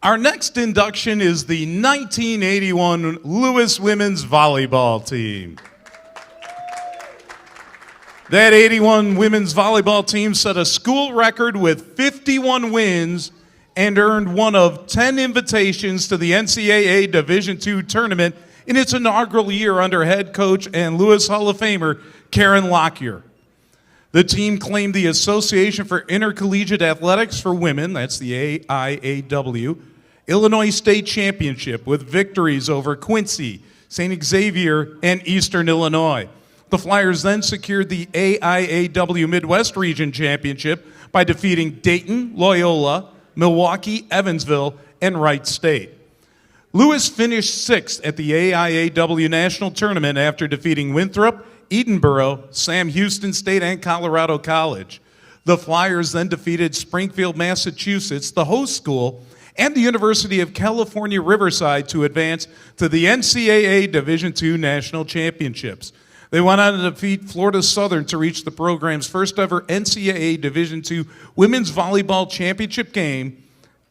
Our next induction is the 1981 Lewis Women's Volleyball team. That 81 women's volleyball team set a school record with 51 wins and earned one of 10 invitations to the NCAA Division II Tournament in its inaugural year under head coach and Lewis Hall of Famer Karen Lockyer. The team claimed the Association for Intercollegiate Athletics for Women, that's the AIAW, Illinois State Championship with victories over Quincy, St. Xavier, and Eastern Illinois. The Flyers then secured the AIAW Midwest Region Championship by defeating Dayton, Loyola, Milwaukee, Evansville, and Wright State. Lewis finished sixth at the AIAW National Tournament after defeating Winthrop, Edinboro, Sam Houston State, and Colorado College. The Flyers then defeated Springfield, Massachusetts, the host school, and the University of California-Riverside to advance to the NCAA Division II National Championships. They went on to defeat Florida Southern to reach the program's first ever NCAA Division II Women's Volleyball Championship game,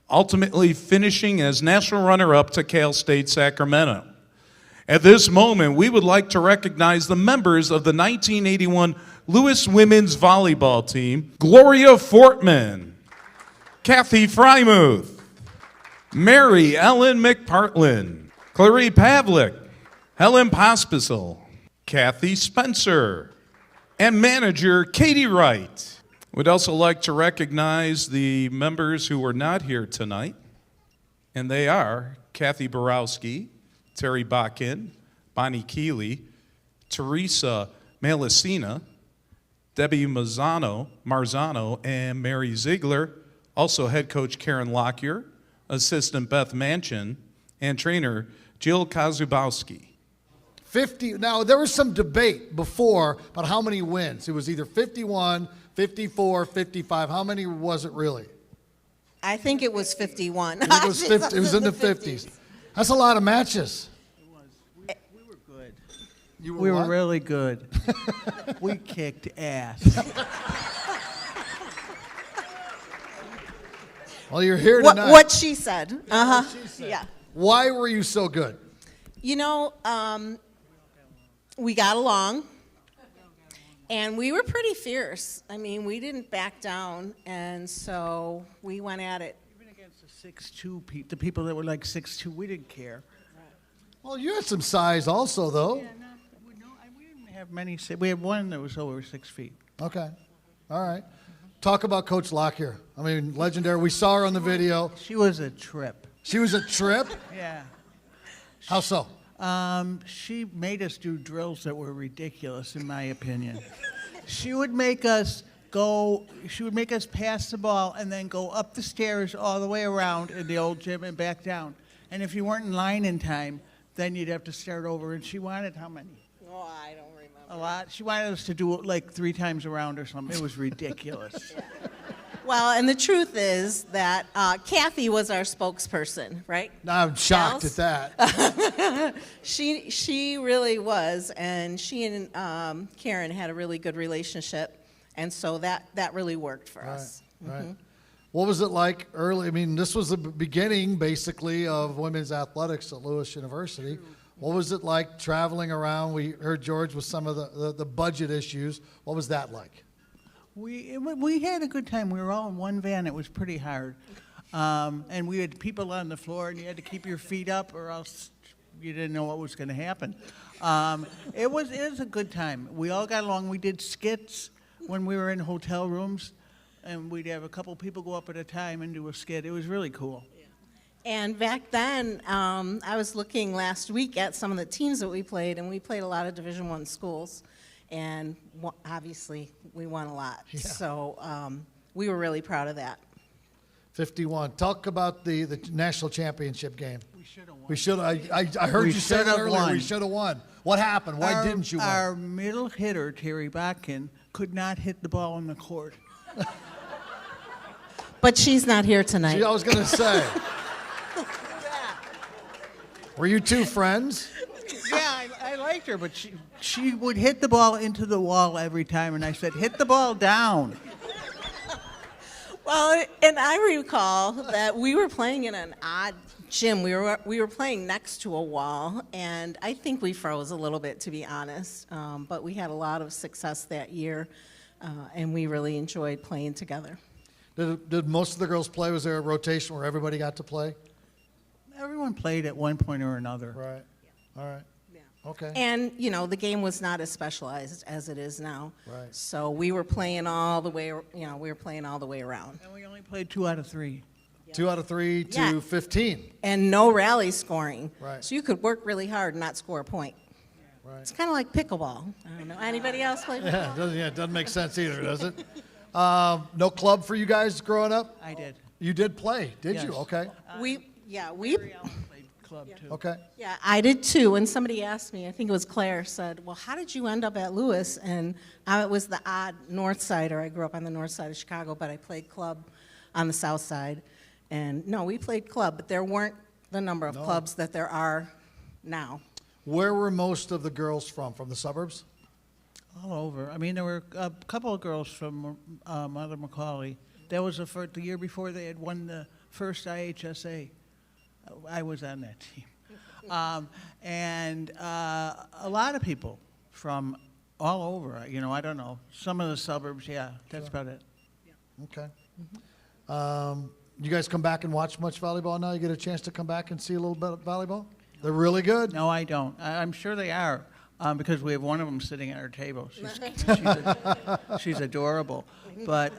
ultimately finishing as national runner-up to Cal State Sacramento. At this moment, we would like to recognize the members of the 1981 Lewis Women's Volleyball team: Gloria Fortman, Kathy Frymuth, Mary Ellen McPartlin, Clary Pavlik, Helen Pospisil, Kathy Spencer, and manager Katie Wright. We'd also like to recognize the members who were not here tonight, and they are Kathy Borowski, Terry Bakken, Bonnie Keeley, Teresa Malicina, Debbie Marzano, and Mary Ziegler, also head coach Karen Lockyer, assistant Beth Manchin, and trainer Jill Kazubowski. 50. Now, there was some debate before about how many wins. It was either 51, 54, 55. How many was it really? I think it was 51. It was 50. It was in the 50s. That's a lot of matches. It was. We were good. We were really good. We kicked ass. Well, you're here tonight. What she said. What she said. Yeah. Why were you so good? You know, we got along, and we were pretty fierce. I mean, we didn't back down, and so we went at it. Even against the 6'2", the people that were like 6'2", we didn't care. Well, you had some size also, though. Yeah, we didn't have many. We had one that was over 6 feet. Okay. All right. Talk about Coach Lockyer. I mean, legendary. We saw her on the video. She was a trip. She was a trip? Yeah. How so? She made us do drills that were ridiculous, in my opinion. She would make us pass the ball and then go up the stairs all the way around in the old gym and back down. And if you weren't in line in time, then you'd have to start over. And she wanted how many? Oh, I don't remember. A lot. She wanted us to do it like 3 times around or something. It was ridiculous. Yeah. Well, and the truth is that Kathy was our spokesperson, right? I'm shocked at that. She really was, and she and Karen had a really good relationship, and so that really worked for us. Right. Mm-hmm. What was it like early? I mean, this was the beginning, basically, of women's athletics at Lewis University. What was it like traveling around? We heard George with some of the budget issues. What was that like? We had a good time. We were all in one van. It was pretty hard. And we had people on the floor, and you had to keep your feet up or else you didn't know what was going to happen. It was a good time. We all got along. We did skits when we were in hotel rooms, and we'd have a couple people go up at a time and do a skit. It was really cool. And back then, I was looking last week at some of the teams that we played, and we played a lot of Division I schools. And obviously, we won a lot. Yeah. So we were really proud of that. 51. Talk about the national championship game. We should have won. We should. I heard you say that earlier. Won. We should have won. What happened? Why didn't you win? Our middle hitter, Terry Bakken, could not hit the ball in the court. But she's not here tonight. I was going to say. Were you two friends? Yeah, I liked her, but she would hit the ball into the wall every time, and I said, hit the ball down. Well, and I recall that we were playing in an odd gym. We were playing next to a wall, and I think we froze a little bit, to be honest. But we had a lot of success that year, and we really enjoyed playing together. Did most of the girls play? Was there a rotation where everybody got to play? Everyone played at one point or another. Right. All right. Yeah. Okay. And, you know, the game was not as specialized as it is now. Right. So we were playing all the way, we were playing all the way around. And we only played 2 out of 3. 2 out of 3 to Yeah. 15. And no rally scoring. Right. So you could work really hard and not score a point. Right. It's kind of like pickleball. I don't know. Anybody else play pickleball? Yeah, it doesn't make sense either, does it? No club for you guys growing up? I did. You did play, did you? Yes. Okay. We Mary Ellen played club too. Okay. Yeah, I did too. And somebody asked me, I think it was Claire, said, well, how did you end up at Lewis? And I was the odd north sider. I grew up on the north side of Chicago, but I played club on the south side. And no, we played club, but there weren't the number of clubs that there are now. Where were most of the girls from? From the suburbs? All over. I mean, there were a couple of girls from Mother Macaulay. That was the year before they had won the first IHSA. I was on that team. And a lot of people from all over. You know, I don't know. Some of the suburbs, yeah, that's about it. Okay. You guys come back and watch much volleyball now? You get a chance to come back and see a little bit of volleyball? They're really good? No, I don't. I'm sure they are. Because we have one of them sitting at our table. She's adorable. But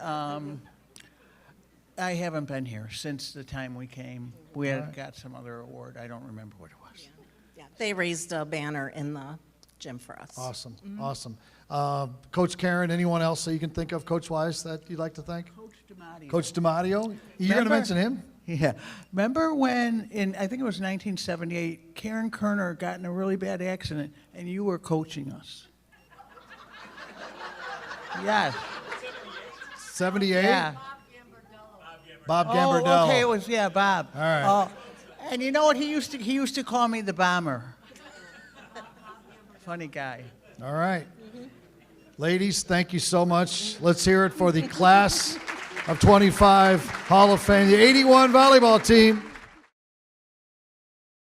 I haven't been here since the time we came. We had got some other award. I don't remember what it was. Yeah, they raised a banner in the gym for us. Awesome, awesome. Coach Karen, anyone else that you can think of coach-wise that you'd like to thank? Coach DiMatteo. Coach DiMatteo? You're going to mention him? Yeah. Remember when, I think it was 1978, Karen Kerner got in a really bad accident, and you were coaching us? Yes. 78? Yeah. Bob Oh, Gambardella. okay, it was, Bob. All right. Oh, and you know what? He used to call me the bomber. Funny guy. All right. Ladies, thank you so much. Let's hear it for the class of 25 Hall of Fame, the 81 volleyball team.